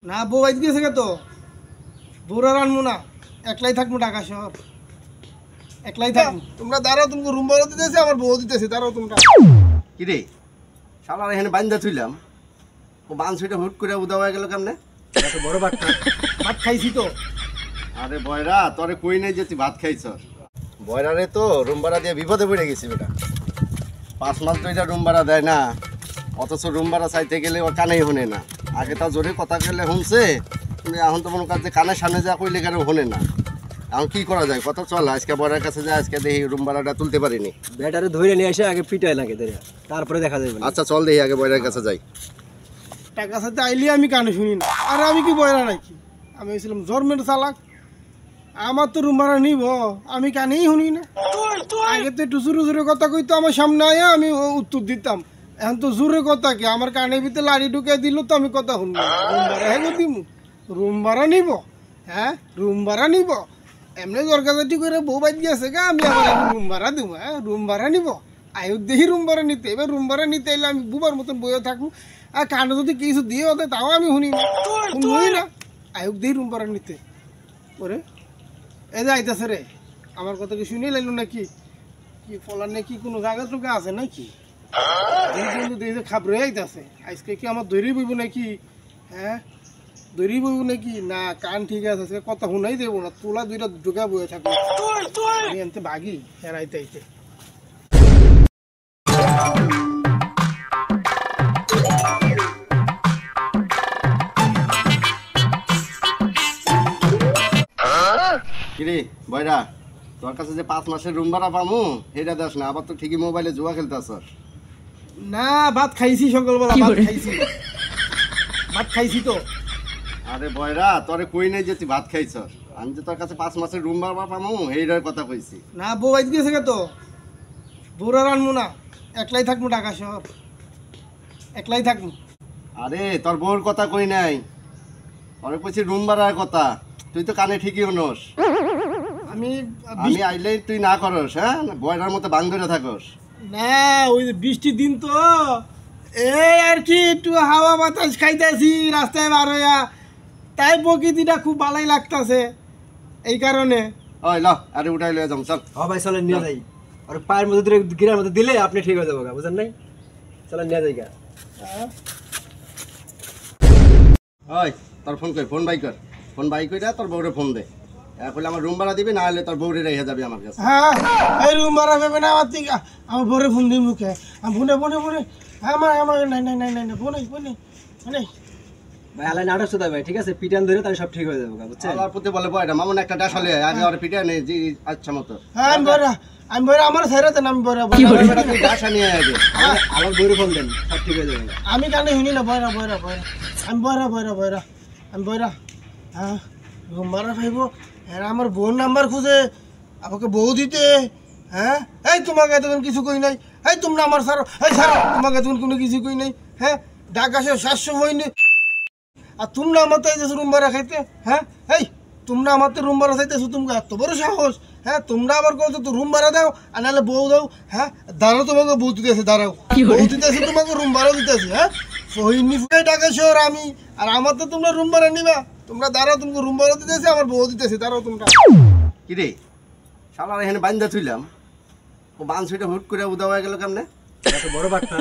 না বউ আইতে গেছে তো বউরা রানবো না, একলাই থাকবো ঢাকা শহর, একলাই থাকবো। তোমরা দাঁড়াও, তুমি রুম ভাড়া দিতেছে, আমার বউ দিতেছে, দাঁড়াও তোমরা। কি রে শালার এখানে বান্ধা থইলাম, ও বাঁধছইটা হুট করে উদা হয়ে গেল কেমনে? এত বড় ভাত খাইছি তো। আরে বয়রা, তোরে কই নাই যে তুই ভাত খাইছ? বয়রা রে তো রুম ভাড়া দিয়ে বিপদে পড়ে গেছি বেটা। 5 মাস তো এটা রুম ভাড়া দেয় না, অথচ রুম ভাড়া চাইতে গেলে ও কানেই হনে না। আগে তাও জোরে কথা কইলে শুনছে, কিন্তু এখন তো মনে কাছে কানের সামনে যা কইলে কেন হনে না। এখন কি করা যায়? কত চল আজকে বয়রার কাছে যায়, আজকে দেখি রুম ভাড়াটা তুলতে পারিনি। ব্যাটারে ধরে নিয়ে এসে আগে পিটায় নাকি ধরে, তারপরে দেখা যাবে। আচ্ছা চল দেখি আগে বয়রার কাছে যাই। টাকা সাথে আইলে আমি কানে শুনি না। আর আমি কি বয়রা নাকি? আমি ছিলাম জন্মের চালাক। আমার তো রুম ভাড়া নিব, আমি কানেই শুনি না। আগে তো একটু জোরে জোরে কথা কইতো, আমার সামনে আয়া আমি উত্তর দিতাম। এখন তো জোরে কথা কি, আমার কানের ভিতরে লাড়ি ঢুকে দিল তো আমি কথা শুনবো। রুম ভাড়া হ্যাঁ দিমু, রুম ভাড়া নিব, হ্যাঁ রুম ভাড়া নিব। এমনি দরকারি করে বউ বাদ গেছে গা, আমি আবার রুম ভাড়া দিব? হ্যাঁ রুম ভাড়া নিব, আয়ু দেখি রুম ভাড়া নিতে। এবার রুম ভাড়া নিতে এলে আমি বুবার মতন বইয়ে থাকবো, আর কানে যদি কিছু দিয়ে হতে তাও আমি শুনি না, শুনবই না। আয়ুক দিই রুম ভাড়া নিতে। ওরে এই যে আইতাছে রে, আমার কথা কি শুনে লাইল নাকি? কি ফলার নাকি কোনো কাগজ টুকা আছে নাকি? খাবরে আইতাছে আজকে, কি আমার দৈরি বইব নাকি? হ্যাঁ দৈরি বইব নাকি? না কান ঠিক আছে, আজকে কথা শুনাই দেবো না, তোলা দুইটা ঢুকা বয়ে থাকবো। আমি এনতে ভাগি হেরাইতে আইতে। কিরে বয়রা, তোর কাছে যে 5 মাসের রুম ভাড়া পামু সেটা দাস না, আবার তো ঠিকই মোবাইলে জুয়া খেলতেছ। না ভাত খাইছি, সকালবেলা ভাত খাইছি, ভাত খাইছি তো। আরে বয়রা, তোরে কই নাই যে তুই ভাত খাইছ? আমি যে তোর কাছে 5 মাসের রুম ভাড়া পামু সেইটার কথা কইছি। না বউ আইতে গেছে তো বউরা রানবো না, একলাই থাকবো ঢাকা শহর, একলাই থাকবো। আরে তোর বউর কথা কই নাই, তোরে কইছি রুম ভাড়ার কথা। তুই তো কানে ঠিকই হনস। আমি আমি আইলে তুই না করস, হ্যাঁ বয়রার মতো বাং ধরে থাকস। না ওই যে বৃষ্টির দিন তো, এই আর কি একটু হাওয়া বাতাস খাইতেছি রাস্তায় বার হইয়া, তাই প্রকৃতিটা খুব ভালোই লাগতেছে, এই কারণে। ওই ল আরে উঠাই লয়ে যাম, চল। হ্যাঁ ভাই চলেন নিয়ে যাই, আর পায়ের মধ্যে ধরে গিরার মধ্যে দিলে আপনি ঠিক হয়ে যাবো, বুঝেন নাই? চলেন নিয়ে যাই গা। ওই তোর ফোন কর, ফোন বাই কর, ফোন বাই কইরা তোর বউরে ফোন দে। এখন আমার রুম ভাড়া দিবি, না হলে তোর বউরে রেখে যাবি আমার কাছে। হ্যাঁ এই রুম ভাড়া পাবে না আমার থেকে, আমার বরে ফোন দিই মুখে, আমি ফোনে ফোনে ফোনে আমার আমার নাই নাই নাই নাই নাই ফোনে ফোনে ফোনে। ভাই আলাই নাটক শুধু ভাই, ঠিক আছে? পিটান ধরে তাহলে সব ঠিক হয়ে যাবো, বুঝছেন? আল্লাহর প্রতি বলে বয়রা মামুন একটা ডাসলে আগে আর পিটা নেই জি আচ্ছা মতো। হ্যাঁ আমি বরে আমার ছেড়ে দেন, আমি বরে বেটা তুই ডাসা নিয়ে আগে আমার বইরে ফোন দেন, সব ঠিক হয়ে যাবে। আমি কানে শুনি না, বয়রা বয়রা বয়রা আমি বয়রা বয়রা বয়রা আমি বয়রা। হ্যাঁ রুম ভাড়া পাইব, হ্যাঁ আমার বউর নাম্বার খুঁজে আমাকে বউ দিতে। হ্যাঁ এই তোমাকে এতক্ষণ কিছু কই নাই, এই তোমরা আমার সারো, এই সারো, তোমাকে এতক্ষণ কোনো কিছু কই নাই। হ্যাঁ ঢাকা শহর 700 হয়নি, আর তোমরা আমার তো এই যে রুম ভাড়া খাইতে। হ্যাঁ এই তোমরা আমার তো রুম ভাড়া চাইতেছো, তোমরা এত বড় সাহস? হ্যাঁ তোমরা আবার বলছো তো রুম ভাড়া দাও, আর নাহলে বউ দাও। হ্যাঁ দাঁড়াও, তোমাকে বউ দিতেছে, দাঁড়াও বউ দিতেছে, তোমাকে রুম ভাড়া দিতেছে। হ্যাঁ সহিনী ঢাকা শহর আমি, আর আমার তো তোমরা রুম ভাড়া নিবা। তোমরা দাঁড়াও, তোমাকে রুম ভাড়া দিতেছে, আমার বউ দিতেছে, দাঁড়াও তোমরা। কি রে শালার এখানে বান্ধা থইলাম, ও বাঁধছইটা হুট করে উদা হয়ে গেল কেমনে? এত বড় বাটনা